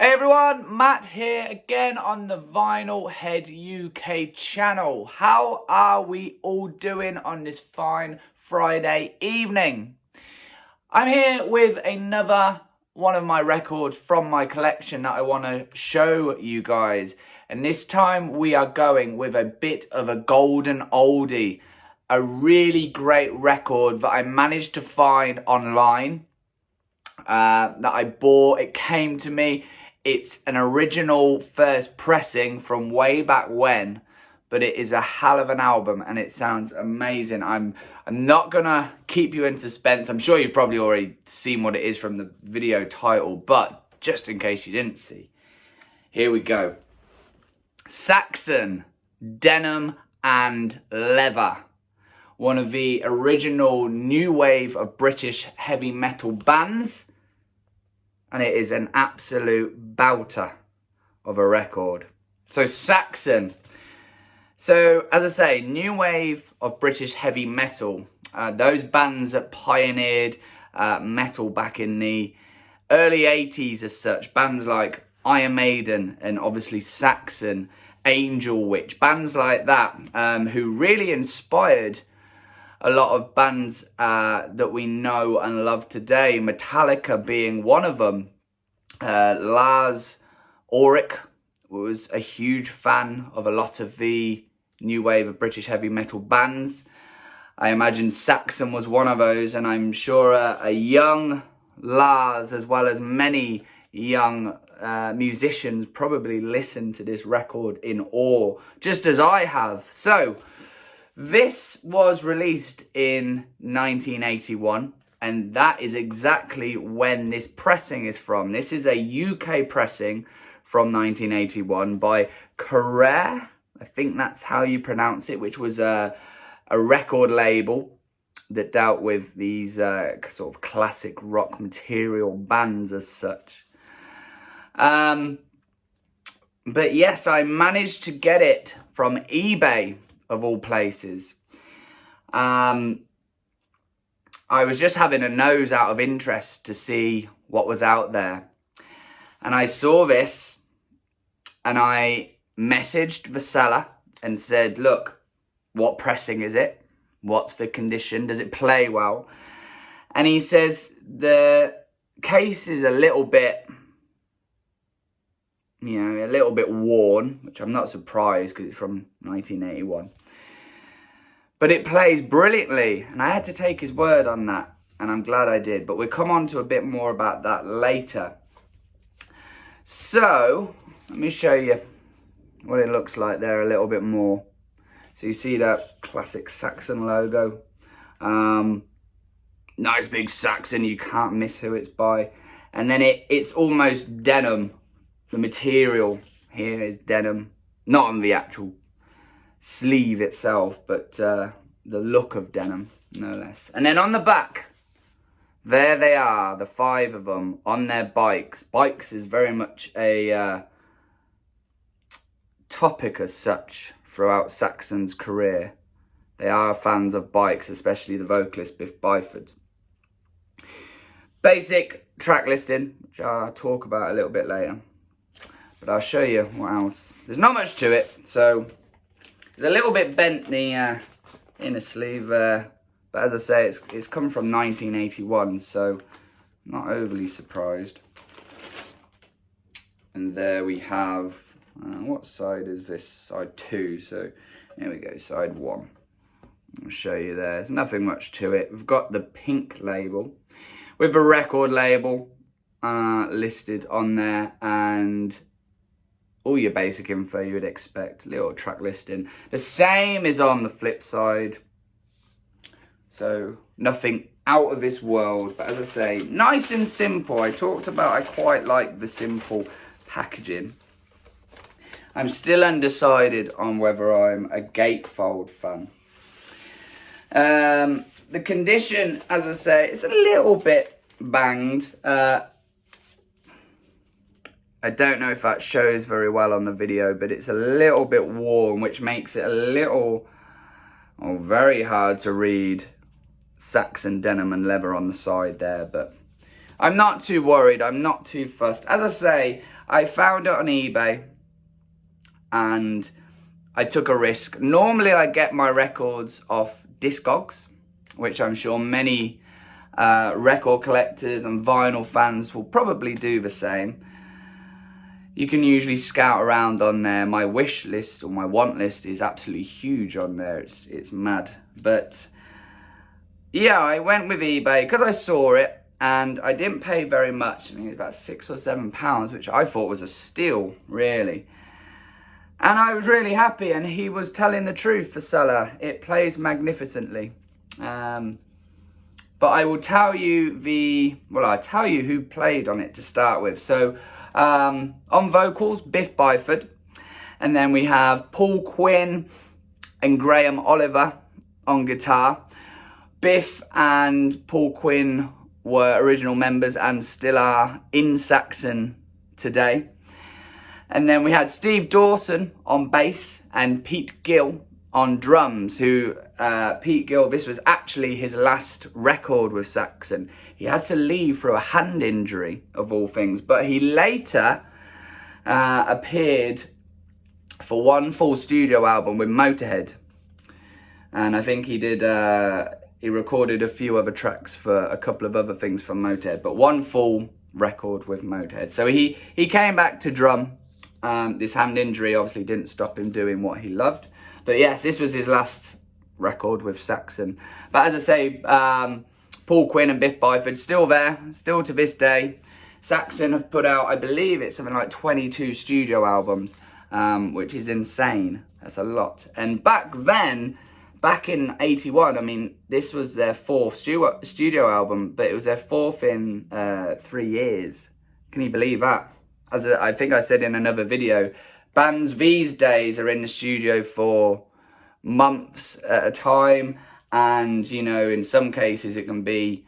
Hey everyone, Matt here again on the Vinyl Head UK channel. How are we all doing on this fine Friday evening? I'm here with another one of my records from my collection that I want to show you guys. And this time we are going with a bit of a golden oldie. A really great record that I managed to find online that I bought. It came to me. It's an original first pressing from way back when, but it is a hell of an album and it sounds amazing. I'm not gonna keep you in suspense. I'm sure you've probably already seen what it is from the video title, but just in case you didn't see, here we go. Saxon, Denim and Leather. One of the original new wave of British heavy metal bands. And it is an absolute belter of a record. So Saxon. So as I say, new wave of British heavy metal. Those bands that pioneered metal back in the early 80s as such. Bands like Iron Maiden and obviously Saxon, Angel Witch. Bands like that who really inspired a lot of bands that we know and love today, Metallica being one of them. Lars Ulrich was a huge fan of a lot of the new wave of British heavy metal bands. I imagine Saxon was one of those, and I'm sure a young Lars, as well as many young musicians, probably listened to this record in awe, just as I have. So, this was released in 1981, and that is exactly when this pressing is from. This is a UK pressing from 1981 by Carrere, I think that's how you pronounce it, which was a record label that dealt with these sort of classic rock material bands as such. But yes, I managed to get it from eBay, of all places. I was just having a nose out of interest to see what was out there. And I saw this and I messaged the seller and said, look, what pressing is it? What's the condition? Does it play well? And he says the case is a little bit, a little bit worn, which I'm not surprised because it's from 1981. But it plays brilliantly, and I had to take his word on that, and I'm glad I did. But we'll come on to a bit more about that later. So, let me show you what it looks like there a little bit more. So you see that classic Saxon logo. Nice big Saxon, you can't miss who it's by. And then it's almost denim. The material here is denim, not on the actual sleeve itself, but the look of denim, no less. And then on the back, there they are, the 5 of them on their bikes. Bikes is very much a topic as such throughout Saxon's career. They are fans of bikes, especially the vocalist Biff Byford. Basic track listing, which I'll talk about a little bit later. But I'll show you what else. There's not much to it, so it's a little bit bent the inner sleeve there. But as I say, it's come from 1981, so not overly surprised. And there we have, what side is this? Side 2, so here we go, side 1. I'll show you there. There's nothing much to it. We've got the pink label with a record label listed on there, and all your basic info you would expect, little track listing. The same is on the flip side. So nothing out of this world, but as I say, nice and simple. I talked about I quite like the simple packaging. I'm still undecided on whether I'm a gatefold fan. The condition, as I say, it's a little bit banged. I don't know if that shows very well on the video, but it's a little bit worn, which makes it a little, very hard to read Saxon Denim and Leather on the side there. But I'm not too worried. I'm not too fussed. As I say, I found it on eBay and I took a risk. Normally I get my records off Discogs, which I'm sure many record collectors and vinyl fans will probably do the same. You can usually scout around on there. My wish list or my want list is absolutely huge on there. It's mad. But yeah, I went with eBay because I saw it and I didn't pay very much. I think it was about £6 or £7, which I thought was a steal, really. And I was really happy, and he was telling the truth, the seller. It plays magnificently. But I will tell you I'll tell you who played on it to start with. So on vocals, Biff Byford. And then we have Paul Quinn and Graham Oliver on guitar. Biff and Paul Quinn were original members and still are in Saxon today. And then we had Steve Dawson on bass and Pete Gill on drums, who, Pete Gill, this was actually his last record with Saxon. He had to leave for a hand injury, of all things, but he later appeared for one full studio album with Motorhead. And I think he did, he recorded a few other tracks for a couple of other things from Motorhead, but one full record with Motorhead. So he came back to drum. This hand injury obviously didn't stop him doing what he loved. But yes, this was his last record with Saxon. But as I say, Paul Quinn and Biff Byford still there, still to this day. Saxon have put out, I believe it's something like 22 studio albums, which is insane. That's a lot. And back then, back in 81, I mean, this was their fourth studio album, but it was their fourth in 3 years. Can you believe that? As I think I said in another video, bands these days are in the studio for months at a time. And, you know, in some cases it can be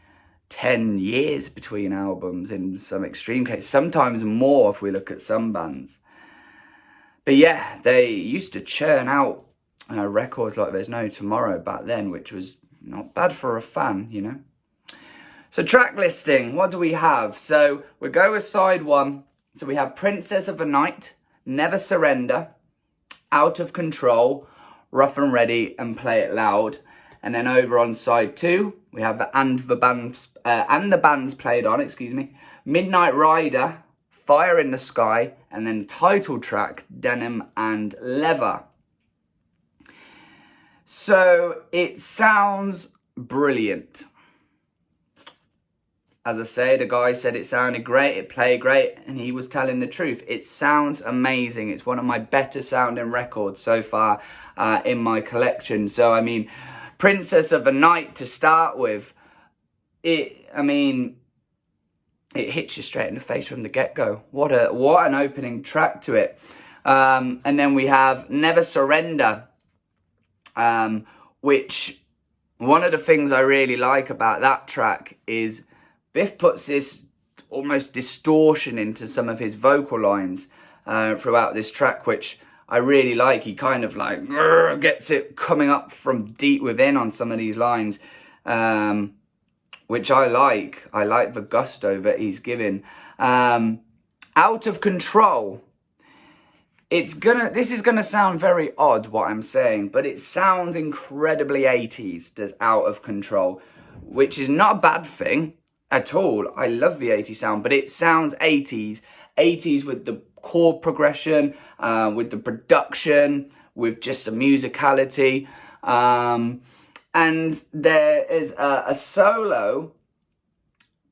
10 years between albums in some extreme cases. Sometimes more if we look at some bands. But yeah, they used to churn out records like there's no tomorrow back then, which was not bad for a fan, you know. So track listing, what do we have? So we'll go with side one. So we have Princess of the Night, Never Surrender, Out of Control, Rough and Ready, and Play It Loud. And then over on side two, we have the bands played on, Midnight Rider, Fire in the Sky, and then title track, Denim and Leather. So it sounds brilliant. As I say, the guy said it sounded great, it played great, and he was telling the truth. It sounds amazing. It's one of my better sounding records so far in my collection. So, I mean, Princess of the Night to start with, it hits you straight in the face from the get-go. What an opening track to it. And then we have Never Surrender, which one of the things I really like about that track is Biff puts this almost distortion into some of his vocal lines throughout this track, which I really like. He kind of like gets it coming up from deep within on some of these lines, which I like. I like the gusto that he's giving. Out of Control. This is gonna sound very odd what I'm saying, but it sounds incredibly 80s, does Out of Control, which is not a bad thing at all. I love the 80s sound, but it sounds 80s with the chord progression, with the production, with just the musicality. And there is a solo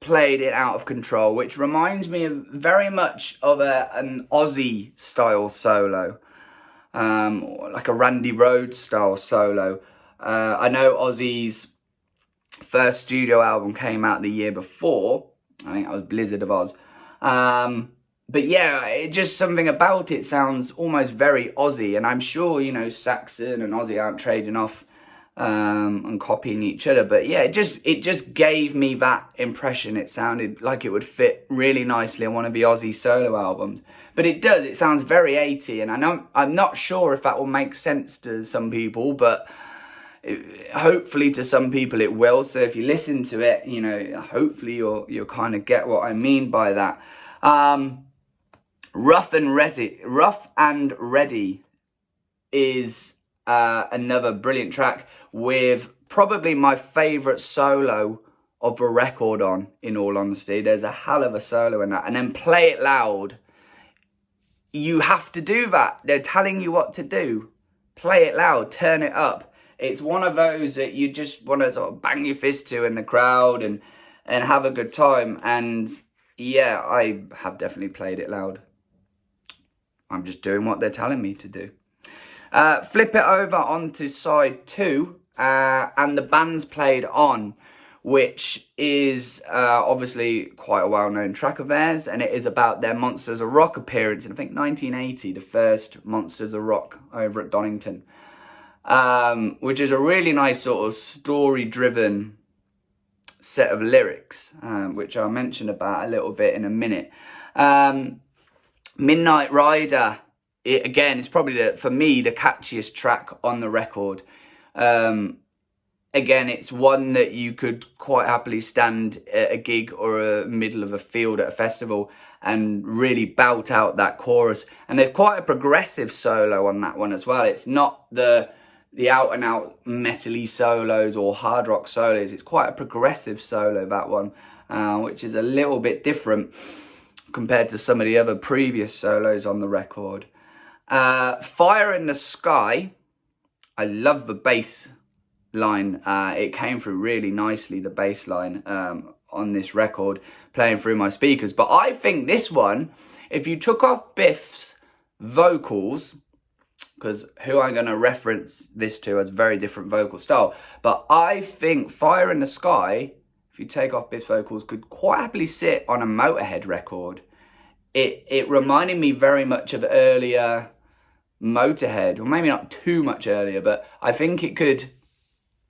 played in Out of Control, which reminds me of very much of an Ozzy style solo, like a Randy Rhoads style solo. I know Ozzy's first studio album came out the year before. I think that was Blizzard of Oz. But yeah, it just something about it sounds almost very Ozzy, and I'm sure, you know, Saxon and Ozzy aren't trading off and copying each other, but yeah, it just gave me that impression. It sounded like it would fit really nicely on one of the Ozzy solo albums, but it does. It sounds very 80, and I'm not sure if that will make sense to some people, but hopefully to some people it will. So if you listen to it, you know, hopefully you'll kind of get what I mean by that. Rough and Ready is another brilliant track with probably my favourite solo of the record on, in all honesty. There's a hell of a solo in that. And then Play It Loud. You have to do that. They're telling you what to do. Play it loud, turn it up. It's one of those that you just want to sort of bang your fist to in the crowd and have a good time. And yeah, I have definitely played it loud. I'm just doing what they're telling me to do. Flip it over onto side 2, and the band's played on, which is obviously quite a well-known track of theirs, and it is about their Monsters of Rock appearance in, I think, 1980, the first Monsters of Rock over at Donington, which is a really nice sort of story-driven set of lyrics, which I'll mention about a little bit in a minute. Midnight Rider, again, it's probably, for me, the catchiest track on the record. Again, it's one that you could quite happily stand at a gig or a middle of a field at a festival and really belt out that chorus. And there's quite a progressive solo on that one as well. It's not the out and out metal-y solos or hard rock solos. It's quite a progressive solo, that one, which is a little bit different compared to some of the other previous solos on the record. Fire in the Sky, I love the bass line. It came through really nicely, the bass line on this record, playing through my speakers. But I think this one, if you took off Biff's vocals, because who I'm going to reference this to has very different vocal style, but I think Fire in the Sky, if you take off Biff's vocals, could quite happily sit on a Motorhead record. It reminded me very much of earlier Motorhead, or maybe not too much earlier, but I think it could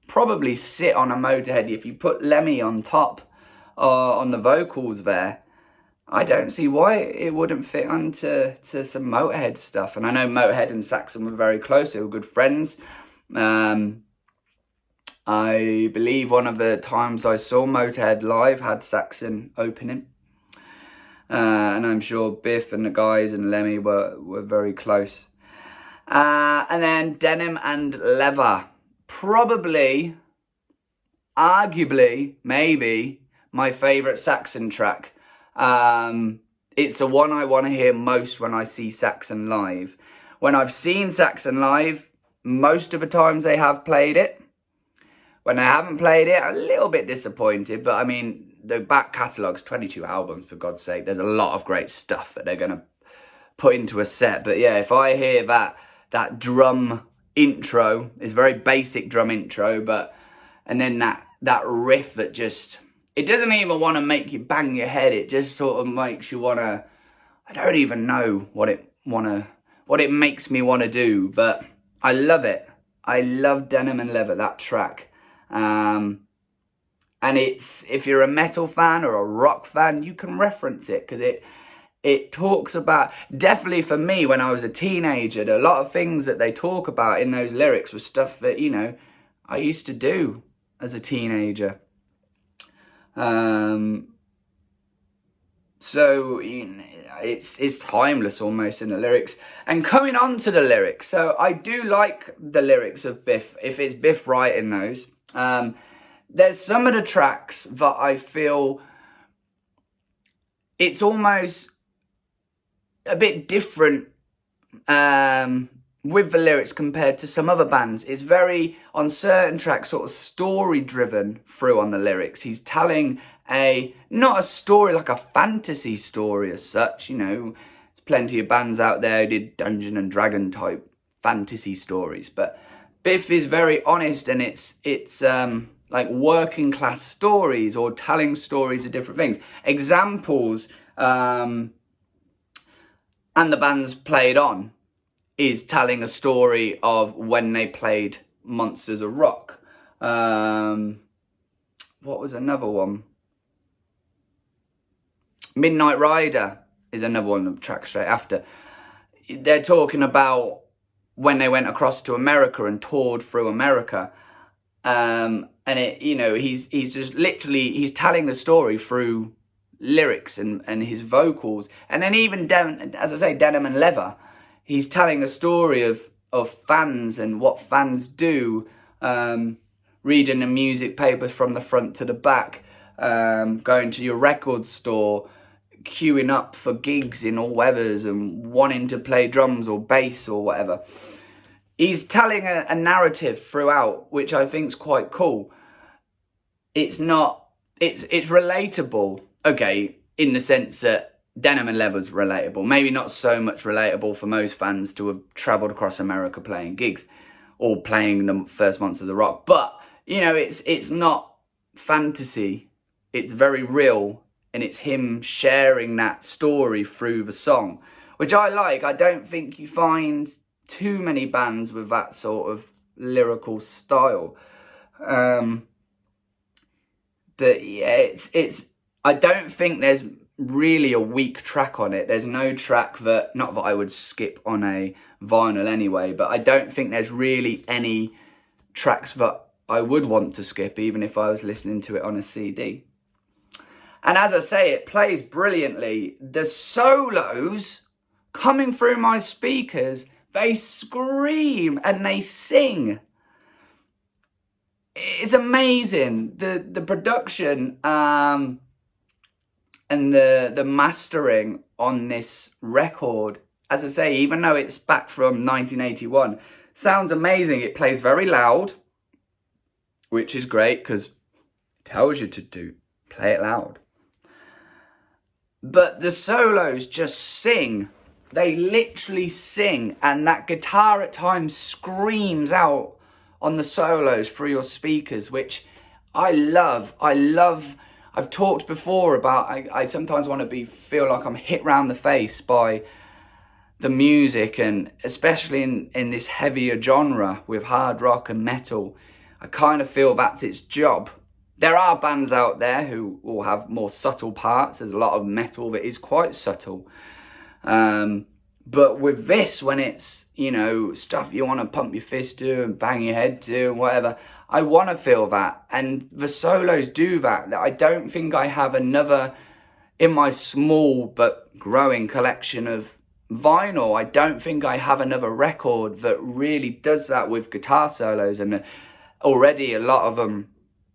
probably sit on a Motorhead. If you put Lemmy on top on the vocals there, I don't see why it wouldn't fit onto some Motorhead stuff. And I know Motorhead and Saxon were very close. They were good friends. I believe one of the times I saw Motorhead live had Saxon opening. And I'm sure Biff and the guys and Lemmy were very close. And then Denim and Leather. Probably, arguably, maybe my favourite Saxon track. It's the one I want to hear most when I see Saxon live. When I've seen Saxon live, most of the times they have played it. When I haven't played it, I'm a little bit disappointed. But I mean, the back catalogue's 22 albums, for God's sake. There's a lot of great stuff that they're going to put into a set. But yeah, if I hear that drum intro, it's very basic drum intro, but and then that riff that just, it doesn't even want to make you bang your head. It just sort of makes you want to, I don't even know what it makes me want to do, but I love it. I love Denim and Leather, that track. And it's, if you're a metal fan or a rock fan, you can reference it, because it talks about, definitely for me when I was a teenager, a lot of things that they talk about in those lyrics was stuff that, you know, I used to do as a teenager. So you know, it's timeless almost in the lyrics. And coming on to the lyrics, so I do like the lyrics of Biff, if it's Biff writing those. There's some of the tracks that I feel it's almost a bit different with the lyrics compared to some other bands. It's very, on certain tracks, sort of story driven through on the lyrics. He's telling not a story like a fantasy story as such, you know. There's plenty of bands out there who did Dungeon and Dragon type fantasy stories, but Biff is very honest, and it's like working class stories or telling stories of different things. Examples, and the band's played on, is telling a story of when they played Monsters of Rock. What was another one? Midnight Rider is another one of the tracks straight after. They're talking about when they went across to America and toured through America. And it, you know, he's just literally, he's telling the story through lyrics and his vocals. And then even, as I say, Denim and Leather, he's telling the story of fans and what fans do, reading the music papers from the front to the back, going to your record store, queuing up for gigs in all weathers and wanting to play drums or bass or whatever. He's telling a narrative throughout, which I think is quite cool. It's relatable, okay, in the sense that Denim and Leather's relatable. Maybe not so much relatable for most fans to have travelled across America playing gigs or playing the first months of the rock. But, you know, it's not fantasy. It's very real, and it's him sharing that story through the song, which I like. I don't think you find too many bands with that sort of lyrical style. But yeah, it's I don't think there's really a weak track on it. There's no track that, not that I would skip on a vinyl anyway, but I don't think there's really any tracks that I would want to skip, even if I was listening to it on a CD. And as I say, it plays brilliantly. The solos coming through my speakers, they scream and they sing. It's amazing. The production and the mastering on this record, as I say, even though it's back from 1981, sounds amazing. It plays very loud, which is great because it tells you to play it loud. But the solos just sing. They literally sing, and that guitar at times screams out on the solos through your speakers, which I love. I've talked before about I sometimes want to feel like I'm hit round the face by the music, and especially in this heavier genre with hard rock and metal, I kind of feel that's its job. There are bands out there who will have more subtle parts. There's a lot of metal that is quite subtle. But with this, when it's, you know, stuff you want to pump your fist to and bang your head to and whatever, I want to feel that. And the solos do that. I don't think I have another, in my small but growing collection of vinyl, I don't think I have another record that really does that with guitar solos. And already a lot of them,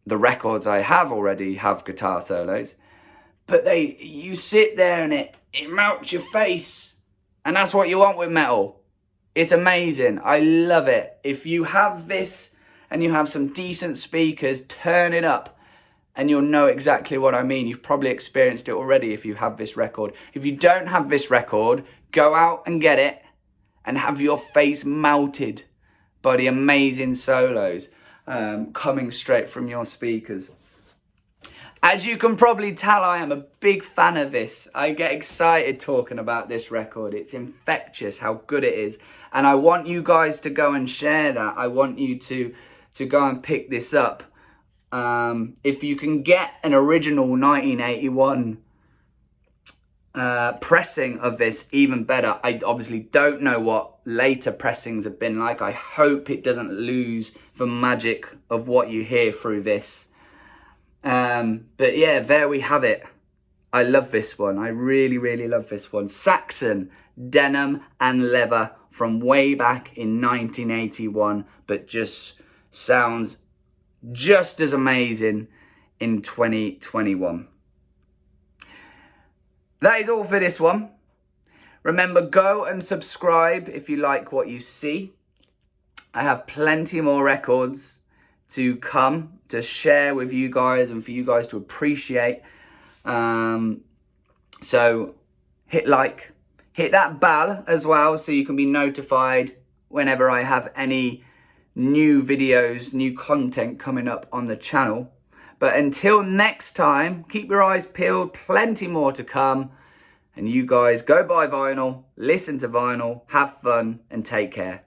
the records I have already have guitar solos. But you sit there and it melts your face. And that's what you want with metal. It's amazing. I love it. If you have this and you have some decent speakers, turn it up and you'll know exactly what I mean. You've probably experienced it already if you have this record. If you don't have this record, go out and get it and have your face melted by the amazing solos coming straight from your speakers. As you can probably tell, I am a big fan of this. I get excited talking about this record. It's infectious how good it is. And I want you guys to go and share that. I want you to go and pick this up. If you can get an original 1981 pressing of this, even better. I obviously don't know what later pressings have been like. I hope it doesn't lose the magic of what you hear through this. But yeah, there we have it. I love this one. I really, really love this one. Saxon, Denim and Leather from way back in 1981, but just sounds just as amazing in 2021. That is all for this one. Remember, go and subscribe if you like what you see. I have plenty more records to come to share with you guys and for you guys to appreciate. So hit like, hit that bell as well so you can be notified whenever I have any new videos, new content coming up on the channel. But until next time, keep your eyes peeled, plenty more to come. And you guys go buy vinyl, listen to vinyl, have fun and take care.